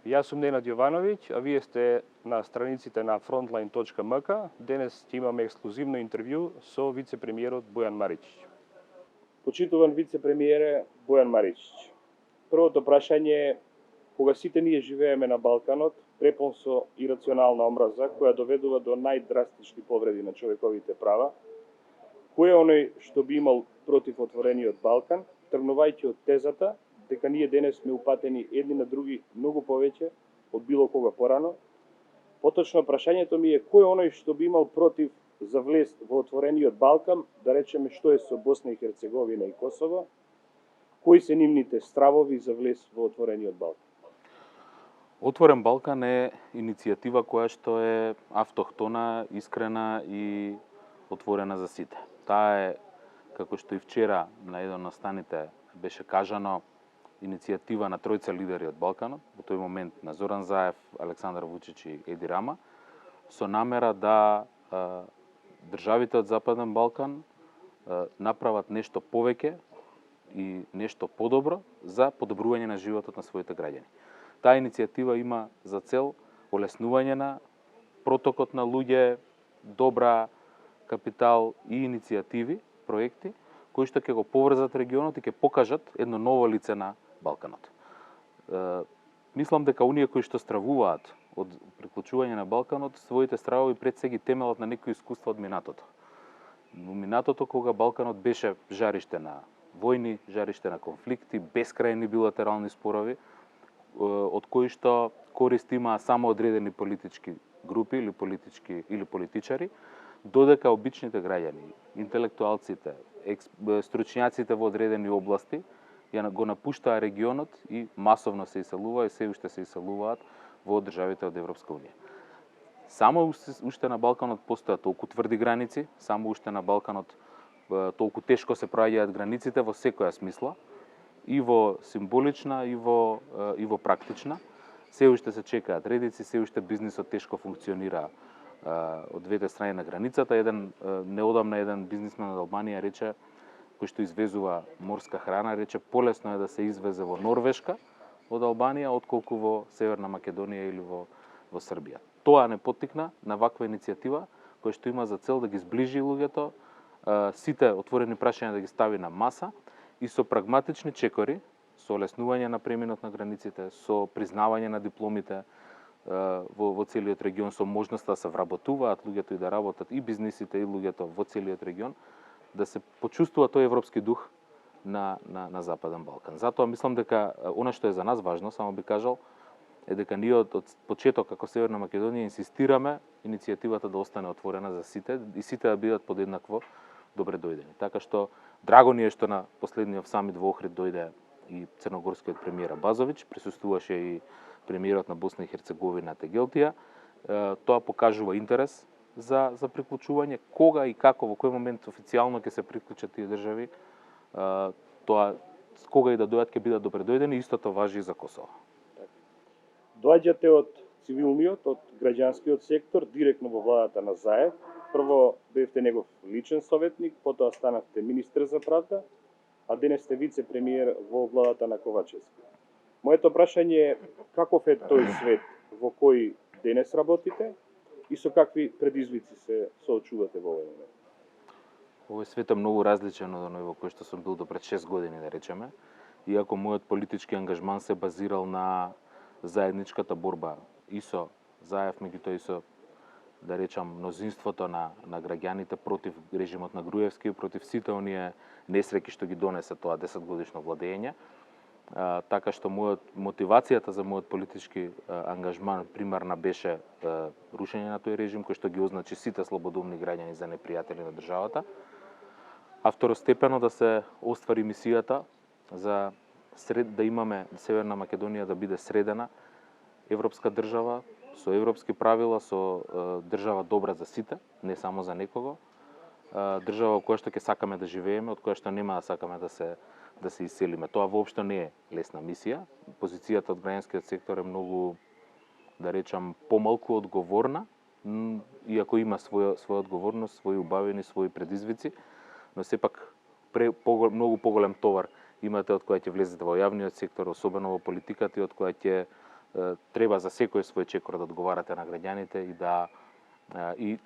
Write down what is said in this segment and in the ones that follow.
Јас сум Ненад Јовановиќ, а вие сте на страниците на frontline.mk. Денес ќе имаме ексклузивно интервју со вице-премиерот Бојан Маричиќ. Почитуван вице-премиере Бојан Маричиќ. Првото прашање е: кога сите ние живееме на Балканот, препон со ирационална омраза која доведува до најдрастични повреди на човековите права, кој е оној што би имал против отворениот Балкан, тргнувајќи од тезата дека ние денес сме упатени едни на други многу повеќе од било кога порано? Поточно прашањето ми е: кој е оној што би имал против за влез во отворениот Балкан, да речеме што е со Босна и Херцеговина и Косово? Кои се нивните стравови за влез во отворениот Балкан? Отворен Балкан е иницијатива која што е автохтона, искрена и отворена за сите. Таа е, како што и вчера на еден од настаните беше кажано, иницијатива на тројца лидери од Балканот, во тој момент на Зоран Заев, Александар Вучич и Еди Рама, со намера да државите од Западен Балкан направат нешто повеќе и нешто подобро за подобрување на животот на своите граѓани. Таа иницијатива има за цел олеснување на протокот на луѓе, добра, капитал и иницијативи, проекти, кои што ќе го поврзат регионот и ќе покажат едно ново лице на Балканот. Мислам дека оние кои што стравуваат од приклучување на Балканот, своите стравови пред се ги темелат на некои искуства од минатото. Во минатото, кога Балканот беше жариште на војни, жариште на конфликти, бескрајни билатерални спорови, од кои што корист имаа само одредени политички групи или политичари, додека обичните граѓани, интелектуалците, стручњаците во одредени области ја го напуштаа регионот и масовно се иселуваа и се уште се иселуваат во државите од Европска унија. Само уште на Балканот постојат толку тврди граници, само уште на Балканот толку тешко се проаѓаат границите во секоја смисла, и во символична, и во практична. Се уште се чекаат редици, се уште бизнисот тешко функционира од двете страни на границата. Неодамна еден бизнисмен од Албанија рече, кој што извезува морска храна, рече полесно е да се извезе во Норвешка од Албанија, отколку во Северна Македонија или во Србија. Тоа не поттикна на ваква иницијатива, која што има за цел да ги зближи луѓето, сите отворени прашања да ги стави на маса и со прагматични чекори, со олеснување на преминот на границите, со признавање на дипломите во целиот регион, со можноста да се вработуваат луѓето и да работат и бизнисите и луѓето во целиот регион, да се почувствува тој европски дух на Западен Балкан. Затоа мислам дека она што е за нас важно, само би кажал, е дека ние од почеток како Северна Македонија инсистираме иницијативата да остане отворена за сите и сите да бидат подеднакво добре дојдени. Така што драго ни е што на последниот самит во Охрид дојде и црногорскиот премиер Базовиќ, присуствуваше и премиерот на Босна и Херцеговина Тегелтија. Тоа покажува интерес за приклучување. Кога и како, во кој момент официјално ќе се приклучат тие држави, тоа кога и да дојдат ќе бидат добре дојдени, истото важи и за Косово. Доаѓате од цивилниот, од граѓанскиот сектор, директно во владата на Заев. Прво бевте негов личен советник, потоа станавте министер за правда, а денес сте вице-премиер во владата на Ковачевски. Моето прашање е: каков е тој свет во кој денес работите и со какви предизвици се соочувате во овој момент? Овој свет е многу различен од оној во кој што сум бил до пред 6 години, да речеме. Иако мојот политички ангажман се базирал на заедничката борба и со Заев, меѓутоа и со, да речам, мнозинството на граѓаните против режимот на Груевски и против сите оние несреќи што ги донесе тоа 10-годишно владење. Така што мотивацијата за мојот политички ангажман примарна беше рушење на тој режим, кој што ги означи сите слободумни граѓани за непријатели на државата, а второстепено да се оствари мисијата за да имаме Северна Македонија да биде средена европска држава, со европски правила, со држава добра за сите, не само за некого, држава во која што ќе сакаме да живееме, од која што нема да сакаме да се иселиме. Тоа воопшто не е лесна мисија. Позицијата од граѓанскиот сектор е многу, да речам, помалку одговорна, иако има своја одговорност, своји убавини, своји предизвици, но сепак многу поголем товар имате од која ќе влезете во јавниот сектор, особено во политиката, и од која ќе треба за секој свој чекор да одговарате на граѓаните и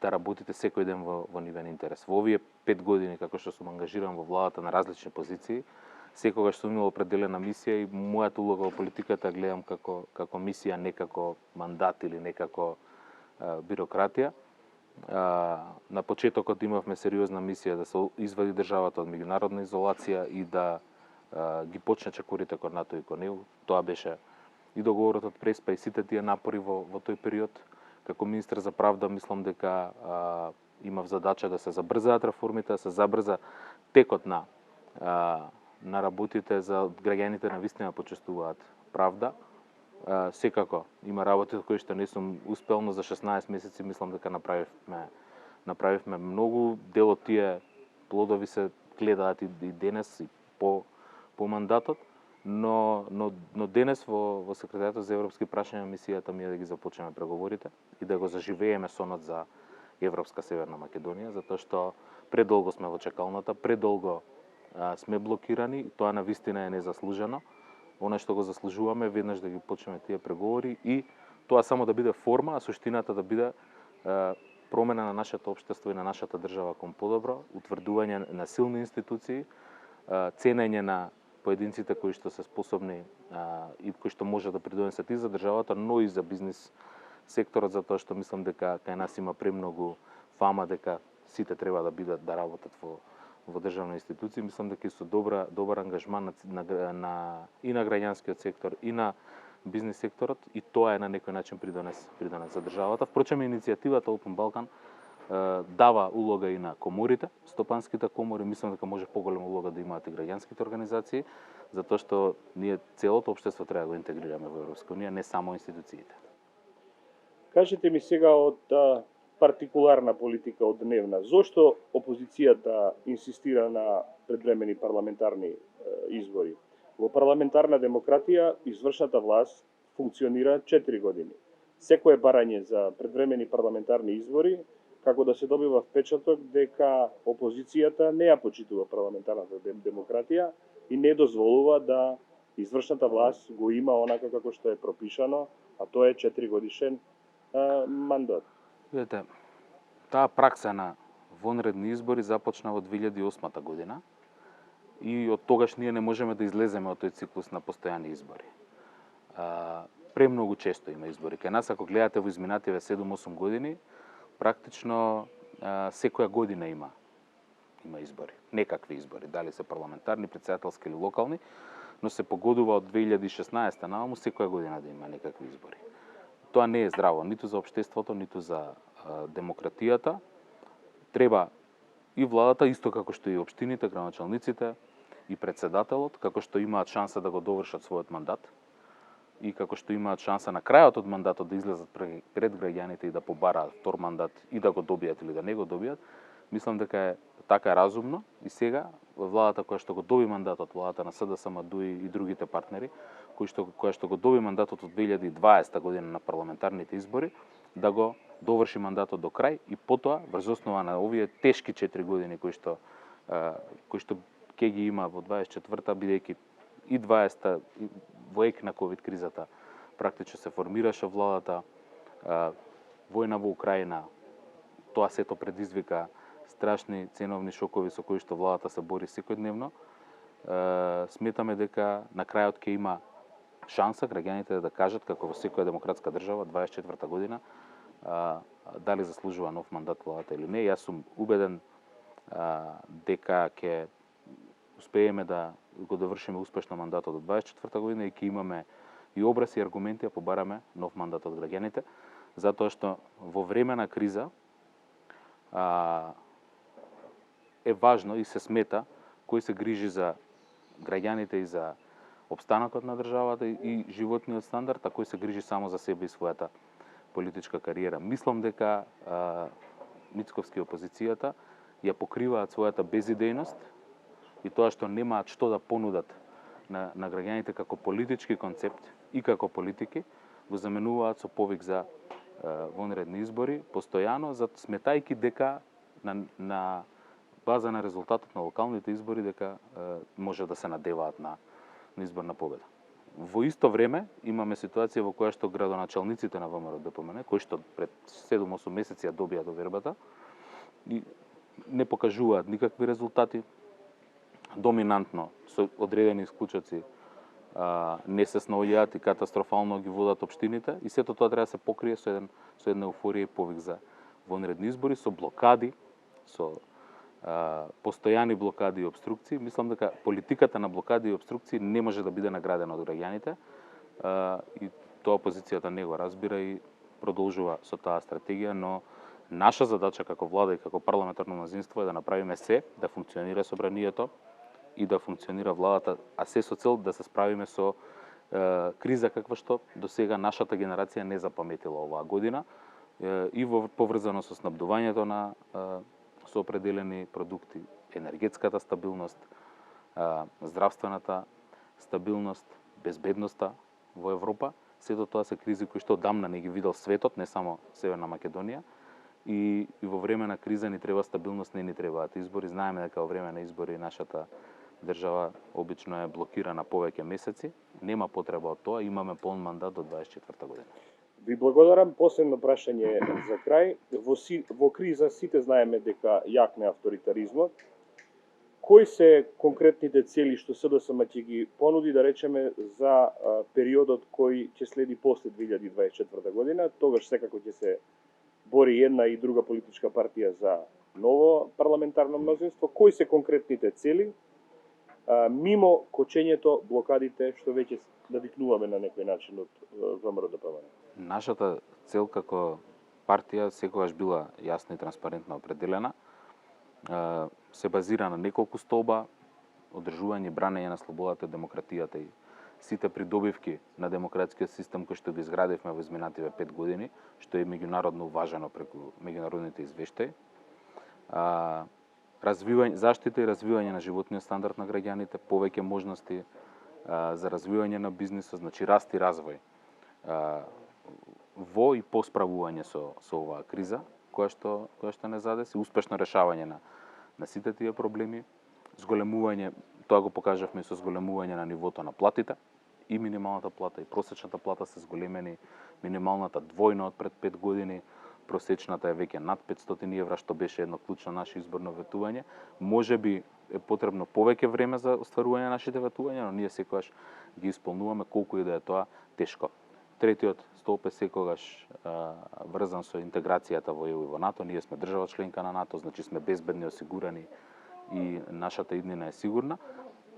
да работите секој ден во нивен интерес. Во овие 5 години како што сум ангажиран во владата на различни позиции, секогаш сум имал определена мисија и мојата улога во политиката гледам како мисија, не како мандат или не како бирократија. На почетокот имавме сериозна мисија да се извади државата од меѓународна изолација и да ги почне чекорите кон НАТО и кон ЕУ. Тоа беше и договорот од Преспа и сите тие напори во тој период. Како министер за правда мислам дека имав задача да се забрзаат реформите, да се забрза текот на работите за граѓаните на вистина почувствуваат правда. Секако има работи кои што не сум успел, но за 16 месеци мислам дека направивме многу. Дел од тие плодови се гледаат и денес и по мандатот, но денес во секретаријатот за европски прашања мисијата ми е да ги започнеме преговорите и да го заживееме сонот за Европска Северна Македонија, затоа што предолго сме во чекалната, предолго сме блокирани и тоа навистина е незаслужено. Она што го заслужуваме веднаш да ги почнеме тие преговори и тоа само да биде форма, а суштината да биде промена на нашето општество и на нашата држава кон подобро, утврдување на силни институции, ценење на поединците кои што се способни и кои што може да придонесат и за државата, но и за бизнис секторот, затоа што мислам дека кај нас има премногу фама дека сите треба да работат во државни институции. Мислам дека и со добар ангажман и на граѓанскиот сектор и на бизнис секторот, и тоа е на некој начин придонес за државата. Впрочем, иницијативата Open Balkan дава улога и на коморите, стопанските комори. Мислам дека може поголема улога да имаат и граѓанските организации, затоа што ние целото општество треба да го интегрираме во Европска унија, не само институциите. Кажете ми сега од партикуларна политика од дневна, зошто опозицијата инсистира на предвремени парламентарни избори? Во парламентарна демократија извршната власт функционира 4 години. Секое барање за предвремени парламентарни избори како да се добива впечаток дека опозицијата не ја почитува парламентарната демократија и не дозволува да извршната власт го има онака како што е пропишано, а тоа е 4 годишен мандат. Видете, таа пракса на вонредни избори започна во 2008 година и од тогаш ние не можеме да излеземе од тој циклус на постојани избори. Премногу често има избори. Кај нас, ако гледате во изминативе 7-8 години, практично секоја година има избори. Некакви избори, дали се парламентарни, претседателски или локални, но се погодува од 2016 наваму секоја година да има некакви избори. Тоа не е здраво ниту за општеството, ниту за демократијата. Треба и владата, исто како што и општините, градоначалниците и претседателот, како што имаат шанса да го довршат својот мандат и како што имаат шанса на крајот од мандатот да излезат пред граѓаните и да побараат втор мандат и да го добијат или да не го добијат, мислам дека е така разумно и сега владата која што го доби мандатот, владата на СДСМ, ДУИ и другите партнери, која што го доби мандатот од 2020 година на парламентарните избори, да го доврши мандатот до крај и потоа врз основа на овие тешки 4 години кои што ќе ги има во 24-та, бидејќи и 20-та во ек на ковид кризата практично се формираше владата, војна во Украина, тоа сето предизвика страшни ценовни шокови со кои што владата се бори секојдневно. Сметаме дека на крајот ќе има шанса граѓаните да кажат како во секоја демократска држава 24-та година дали заслужува нов мандат владата или не. Јас сум убеден дека ќе успееме да го довршиме успешно мандатот од 24-та година и ќе имаме и образ и аргументи да побараме нов мандат од граѓаните, затоа што во време на криза е важно и се смета кој се грижи за граѓаните и за опстанокот на државата и животниот стандард, а кој се грижи само за себе и својата политичка кариера. Мислам дека Мицковски и опозицијата ја покриваат својата безидејност и тоа што немаат што да понудат на граѓаните како политички концепт и како политики, го заменуваат со повик за вонредни избори, постојано, сметајки дека на база на резултатот на локалните избори дека може да се надеваат на изборна победа. во исто време имаме ситуација во која што градоначалниците на ВМРО ДПМН, кои што пред 7-8 месеци ја добија довербата, и не покажуваат никакви резултати. Доминантно, со одредени исклучоци, не се снаоѓаат и катастрофално ги водат општините, и сето тоа треба да се покрие со една еуфорија и повик за вонредни избори, со блокади, со постојани блокади и обструкции. Мислам дека политиката на блокади и обструкции не може да биде наградена од граѓаните, и тоа опозицијата не го разбира и продолжува со таа стратегија, но наша задача како влада и како парламентарно мнозинство е да направиме се да функционира собранието и да функционира владата, а се со цел да се справиме со криза каква што до сега нашата генерација не запаметила оваа година, и поврзано со снабдувањето на со определени продукти, енергетската стабилност, здравствената стабилност, безбедноста во Европа. Сето тоа се кризи кои што одамна не ги видел светот, не само Северна Македонија. И во време на криза ни треба стабилност, не ни требаат избори. Знаеме дека во време на избори нашата држава обично е блокирана повеќе месеци. Нема потреба од тоа, имаме полн мандат до 24 година. Ви благодарам. Последно прашање за крај. Во криза сите знаеме дека јакне авторитаризмот. Кои се конкретните цели што СДСМ ќе ги понуди, да речеме, за периодот кој ќе следи после 2024 година? Тогаш секако ќе се бори една и друга политичка партија за ново парламентарно мнозинство. Кои се конкретните цели, мимо кочењето, блокадите, што веќе навикнуваме на некој начин од ВМРО ДПМН? Нашата цел како партија секогаш била јасна и транспарентно определена. Се базира на неколку столба: одржување и бранење на слободата, демократијата и сите придобивки на демократскиот систем кој што ги изградивме во изминативе 5 години, што е меѓународно уважено преку меѓународните извештаи. Заштита и развивање на животниот стандард на граѓаните, повеќе можности за развивање на бизнисот, значи раст и развој во и по справување со оваа криза која што не задеси, успешно решавање на сите тие проблеми, зголемување, тоа го покажавме со зголемување на нивото на платите, и минималната плата и просечната плата се зголемени, минималната двојно од пред 5 години, просечната е веќе над 500 евра, што беше едно клучно наше изборно ветување. Можеби е потребно повеќе време за остварување на нашите ветувања, но ние секогаш ги исполнуваме, колку и да е тоа тешко. Третиот столб е секогаш врзан со интеграцијата во ЕУ и во НАТО. Ние сме држава членка на НАТО, значи сме безбедни, осигурани и нашата иднина е сигурна.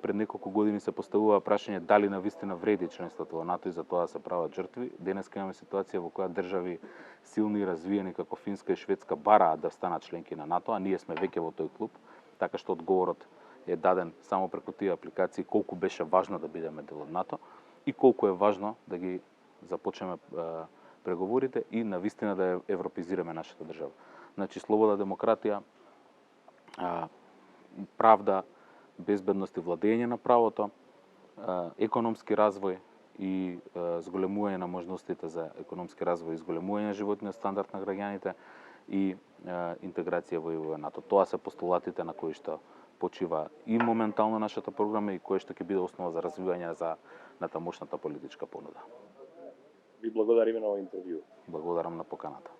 Пред неколку години се поставува прашање дали навистина вреди членството во НАТО и за тоа се прават жртви. Денеска имаме ситуација во која држави силни и развиени како Финска и Шведска бараат да станат членки на НАТО, а ние сме веќе во тој клуб, така што одговорот е даден само преку тие апликации колку беше важно да бидеме дел од НАТО и колку е важно да ги започнеме преговорите и навистина да ја европизираме нашата држава. Значи слобода, демократија, правда, безбедност и владење на правото, економски развој и зголемување на можностите за економски развој и зголемување на животниот стандард на граѓаните и интеграција во ЕУ и НАТО. Тоа се постулатите на кои што почива и моментално нашата програма и кои што ќе биде основа за развивање на таа мощната политичка понуда. Ви благодариме на овој интервју. Благодарам на поканата.